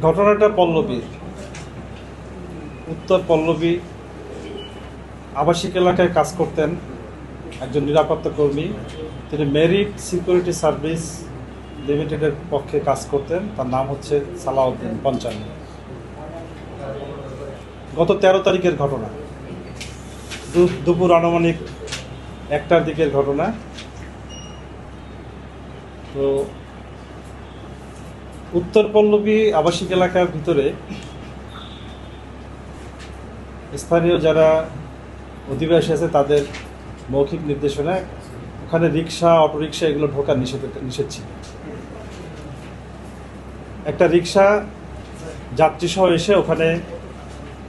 ঘটনাটা পল্লবীর, উত্তর পল্লবী আবাসিক এলাকায় কাজ করতেন একজন নিরাপত্তা কর্মী। তিনি মেরিট সিকিউরিটি সার্ভিস লিমিটেডের পক্ষে কাজ করতেন। তার নাম হচ্ছে সালাউদ্দিন পঞ্চান্ন। গত 13 তারিখের ঘটনা, দুপুর আনুমানিক 1টার দিকের ঘটনা। তো উত্তর পল্লবী আবাসিক এলাকার ভিতরে স্থানীয় যারা অধিবাসী আছে তাদের মৌখিক নির্দেশনায় ওখানে রিক্সা, অটোরিক্সা এগুলো ঢোকার নিষেধ ছিল। একটা রিক্সা যাত্রীসহ এসে ওখানে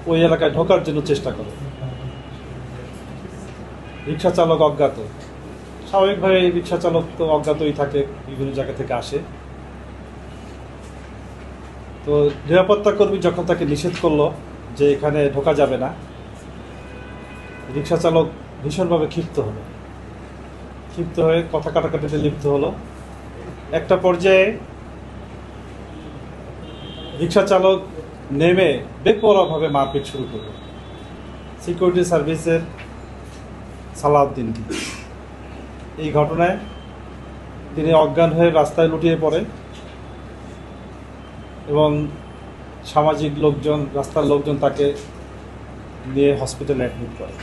ওই এলাকায় ঢোকার জন্য চেষ্টা করে। রিক্সা চালক অজ্ঞাত। স্বাভাবিকভাবে রিক্সা চালক তো অজ্ঞাতই থাকে, বিভিন্ন জায়গা থেকে আসে। তো নিরাপত্তা কর্মী যখন তাকে নিষেধ করলো যে এখানে ঢোকা যাবে না, রিক্সা চালক ভীষণভাবে ক্ষিপ্ত হয়ে কথা কাটাকাটিতে লিপ্ত হলো। একটা পর্যায়ে রিক্সা চালক নেমে বেপরোয়াভাবে মারপিট শুরু করলো সিকিউরিটি সার্ভিসের সালাউদ্দিনকে। এই ঘটনায় তিনি অজ্ঞান হয়ে রাস্তায় লুটিয়ে পড়েন এবং সামাজিক লোকজন, রাস্তার লোকজন তাকে নিয়ে হসপিটালে অ্যাডমিট করে।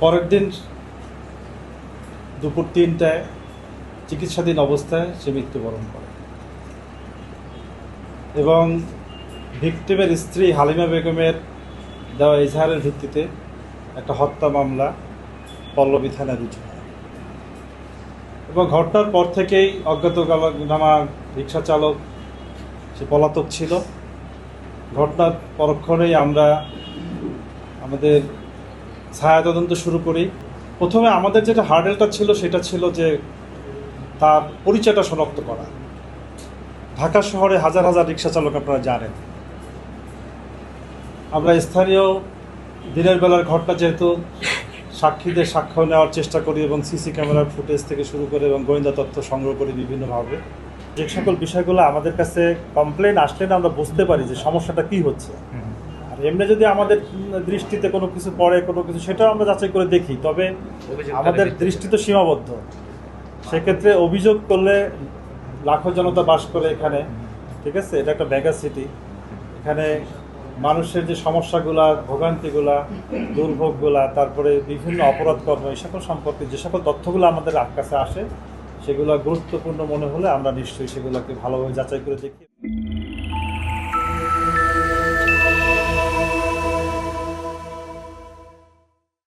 পরের দিন দুপুর 3টায় চিকিৎসাধীন অবস্থায় সে মৃত্যুবরণ করে এবং ভিকটিমের স্ত্রী হালিমা বেগমের দেওয়া এজাহারের ভিত্তিতে একটা হত্যা মামলা পল্লবী থানায় রুজু হয় এবং ঘটনার পর থেকেই অজ্ঞাতনামা রিক্সা চালক সে পলাতক ছিল। ঘটনার পরক্ষণেই আমরা আমাদের ছায়া তদন্ত শুরু করি। প্রথমে আমাদের যেটা হার্ডেলটা ছিল সেটা ছিল যে তার পরিচয়টা শনাক্ত করা। ঢাকা শহরে হাজার হাজার রিক্সা চালক আপনারা জানেন। আমরা স্থানীয় দিনের বেলার ঘটনা যেহেতু সাক্ষীদের সাক্ষ্য নেওয়ার চেষ্টা করি এবং সিসি ক্যামেরার ফুটেজ থেকে শুরু করে এবং গোয়েন্দা তথ্য সংগ্রহ করি বিভিন্নভাবে। যে সকল বিষয়গুলো আমাদের কাছে কমপ্লেন আসলে না আমরা বুঝতে পারি যে সমস্যাটা কী হচ্ছে। আর এমনি যদি আমাদের দৃষ্টিতে কোনো কিছু পড়ে, কোনো কিছু, সেটাও আমরা যাচাই করে দেখি, তবে আমাদের দৃষ্টি তো সীমাবদ্ধ। সেক্ষেত্রে অভিযোগ করলে লাখো জনতা বাস করে এখানে, ঠিক আছে? এটা একটা মেগা সিটি। এখানে মানুষের যে সমস্যাগুলা, ভোগান্তিগুলা, দুর্ভোগগুলা, তারপরে বিভিন্ন অপরাধ কর্ম, এই সকল সম্পর্কে যে সকল তথ্যগুলো আমাদের কাছে আসে সেগুলো গুরুত্বপূর্ণ মনে হলে আমরা নিশ্চয়ই সেগুলোকে ভালোভাবে যাচাই করে দেখি।